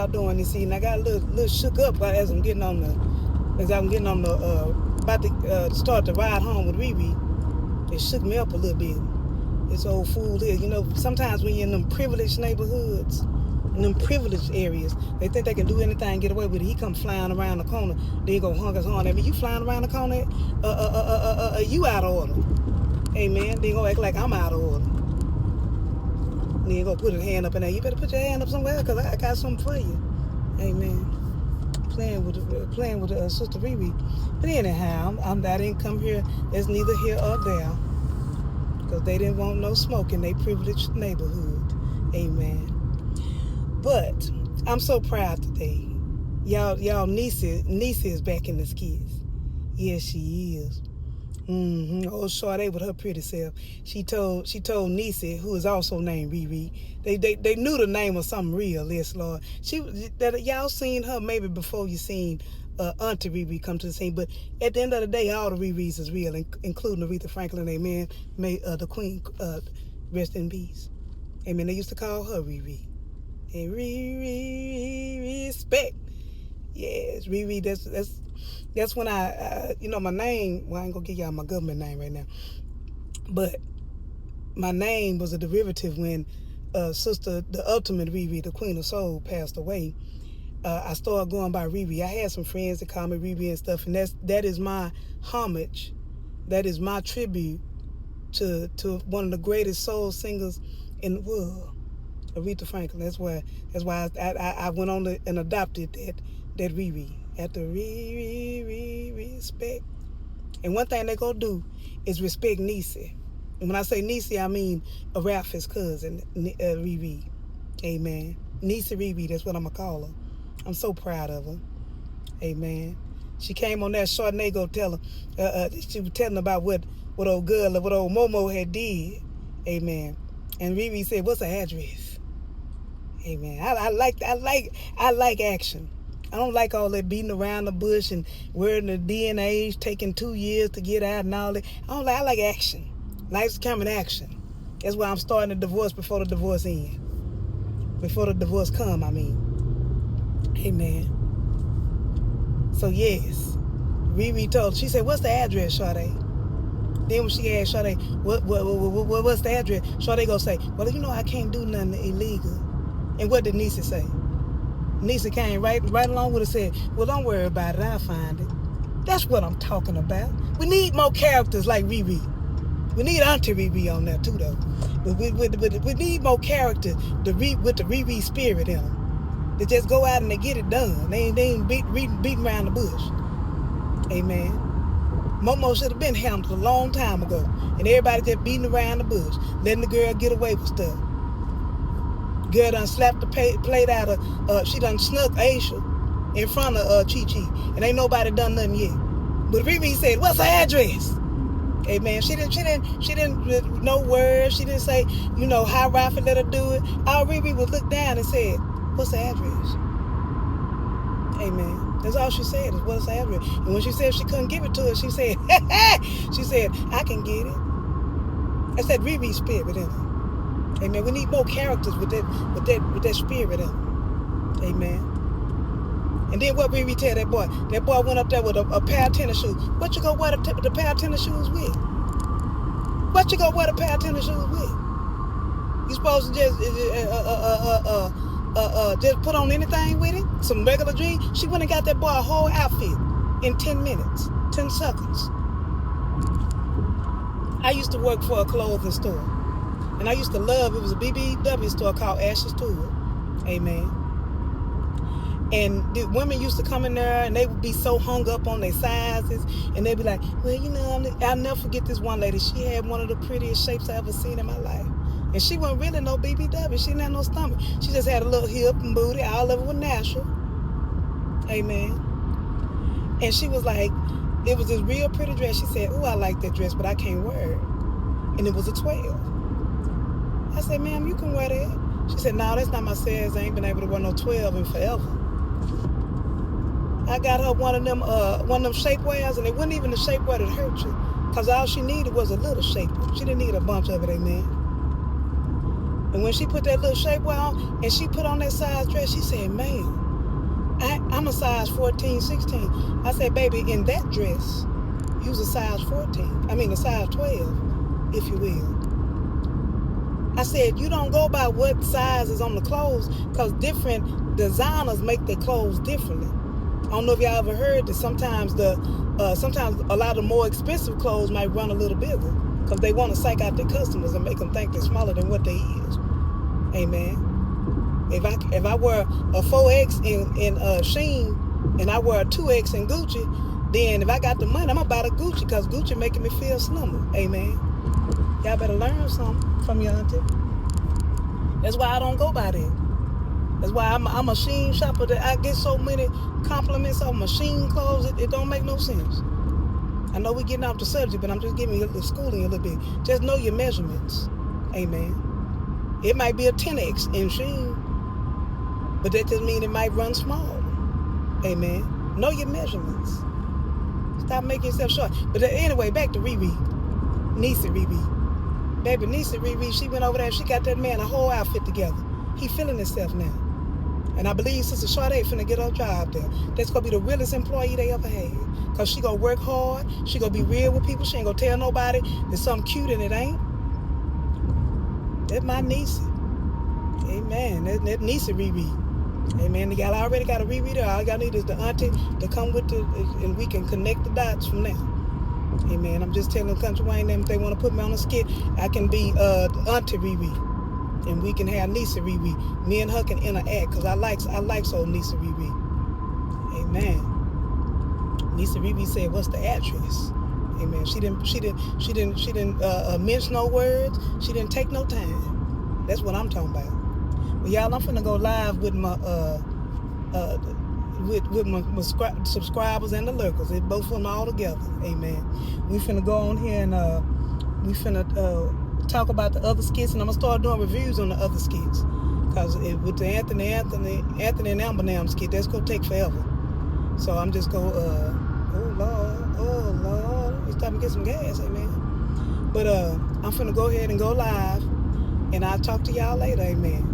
y'all doing this evening? I got a little shook up as I'm getting on the about to start the ride home with ReRe. It shook me up a little bit. This old fool here, sometimes when you're in them privileged neighborhoods, in them privileged areas, they think they can do anything, get away with it. He come flying around the corner, then he go honk his horn at me. You flying around the corner? You out of order. Amen. Then go act like I'm out of order. Then you go put his hand up in there. You better put your hand up somewhere because I got something for you. Amen. Playing with Sister ReRe. But anyhow, I didn't come here. There's neither here or there. Because they didn't want no smoke in their privileged neighborhood. Amen. But I'm so proud today. Y'all niece is back in the skits. Yes, she is. Old Sade with her pretty self. She told Niecy, who is also named ReRe. They knew the name of something real, yes, Lord. Y'all seen her maybe before you seen Aunty ReRe come to the scene. But at the end of the day, all the ReRes is real, including Aretha Franklin. Amen. May the Queen rest in peace. Amen. They used to call her ReRe. And ReRe respect. Yes, ReRe. That's when my name, well, I ain't gonna give y'all my government name right now, but my name was a derivative when Sister, the ultimate ReRe, the Queen of Soul, passed away. I started going by ReRe. I had some friends that call me ReRe and stuff, and that is my homage. That is my tribute to one of the greatest soul singers in the world, Aretha Franklin. That's why I went on and adopted that ReRe. After ReRe respect. And one thing they gonna do is respect Niecy. And when I say Niecy, I mean Aretha's cousin, ReRe. Amen. Niecy ReRe, that's what I'm gonna call her. I'm so proud of her. Amen. She came on that Chardonnay tell her. She was telling about what old girl, what old Momo had did. Amen. And ReRe said, "What's her address?" Amen. I like action. I don't like all that beating around the bush and wearing the DNA, taking 2 years to get out and all that. I like action. Life's coming action. That's why I'm starting a divorce before the divorce ends. Before the divorce come, I mean. Amen. So yes, ReRe told her, she said, "What's the address, Sade?" Then when she asked Sade, what's the address? Sade gonna say, "Well, I can't do nothing illegal." And what did Niecy say? Niecy came right along with it, said, "Well, don't worry about it. I'll find it." That's what I'm talking about. We need more characters like ReRe. We need Aunty ReRe on there too, though. But we need more characters with the ReRe spirit in them. They just go out and they get it done. They ain't beating around the bush. Amen. Momo should have been handled a long time ago. And everybody just beating around the bush, letting the girl get away with stuff. Girl done slapped the plate out of, she done snuck Aisha in front of Chi-Chi. And ain't nobody done nothing yet. But ReRe said, "What's her address?" Amen. She didn't no words. She didn't say, how Rafa let her do it. All ReRe would look down and said, "What's her address?" Amen. That's all she said is, "What's her address?" And when she said she couldn't give it to her, she said, "I can get it." That's that ReRe spirit in her. Amen. We need more characters with that spirit in them. Amen. And then what ReRe tell that boy? That boy went up there with a pair of tennis shoes. What you gonna wear the pair of tennis shoes with? What you gonna wear the pair of tennis shoes with? You supposed to just put on anything with it? Some regular jeans? She went and got that boy a whole outfit in 10 minutes, 10 seconds. I used to work for a clothing store. And I used to love, it was a BBW store called Ashes Tool. Amen. And the women used to come in there and they would be so hung up on their sizes. And they'd be like, "Well, I'll never forget this one lady. She had one of the prettiest shapes I ever seen in my life. And she wasn't really no BBW. She didn't have no stomach. She just had a little hip and booty. All of it was natural." Amen. And she was like, it was this real pretty dress. She said, "Oh, I like that dress, but I can't wear it." And it was a 12. I said, "Ma'am, you can wear that." She said, "No, that's not my size. I ain't been able to wear no 12 in forever." I got her one of them shapewears, and it wasn't even the shapewear that hurt you, because all she needed was a little shapewear. She didn't need a bunch of it, amen. And when she put that little shapewear on and she put on that size dress, she said, "Man, I'm a size 14, 16. I said, "Baby, in that dress, use a size 14. I mean, a size 12, if you will." I said, "You don't go by what size is on the clothes, because different designers make their clothes differently." I don't know if y'all ever heard that sometimes sometimes a lot of the more expensive clothes might run a little bigger because they want to psych out their customers and make them think they're smaller than what they is. Amen. If I wear a 4X in Shein and I wear a 2X in Gucci, then if I got the money, I'm gonna buy the Gucci because Gucci making me feel slimmer. Amen. Y'all better learn something from your auntie. That's why I don't go by that. That's why I'm a Shein shopper that I get so many compliments on my Shein clothes. It don't make no sense. I know we're getting off the subject, but I'm just giving you the schooling a little bit. Just know your measurements. Amen. It might be a 10X in Shein, but that just means it might run small. Amen. Know your measurements. Stop making yourself short. But anyway, back to ReRe. Niece ReRe. Baby niece ReRe, she went over there. She got that man a whole outfit together. He feeling himself now. And I believe Sister Sade finna get her job there. That's gonna be the realest employee they ever had. Cause she gonna work hard. She gonna be real with people. She ain't gonna tell nobody there's something cute and it ain't. That's my niece. Amen. That niece ReRe. Amen. Y'all already got a ReRe there. All y'all need is the auntie to come with and we can connect the dots from there. Amen. I'm just telling CallsKountryWayne them if they want to put me on a skit, I can be Aunty ReRe. And we can have niece ReRe. Me and her can interact because I like so niece ReRe. Amen. Niece ReRe said, "What's the address?" Amen. She didn't mince no words. She didn't take no time. That's what I'm talking about. Well, y'all, I'm finna go live with my subscribers and the lurkers. They both of them all together. Amen. We finna go on here and we finna talk about the other skits, and I'm gonna start doing reviews on the other skits. Cause with the Anthony and Amber skit, that's gonna take forever. So I'm just gonna oh Lord, it's time to get some gas, amen. But I'm finna go ahead and go live, and I'll talk to y'all later, amen.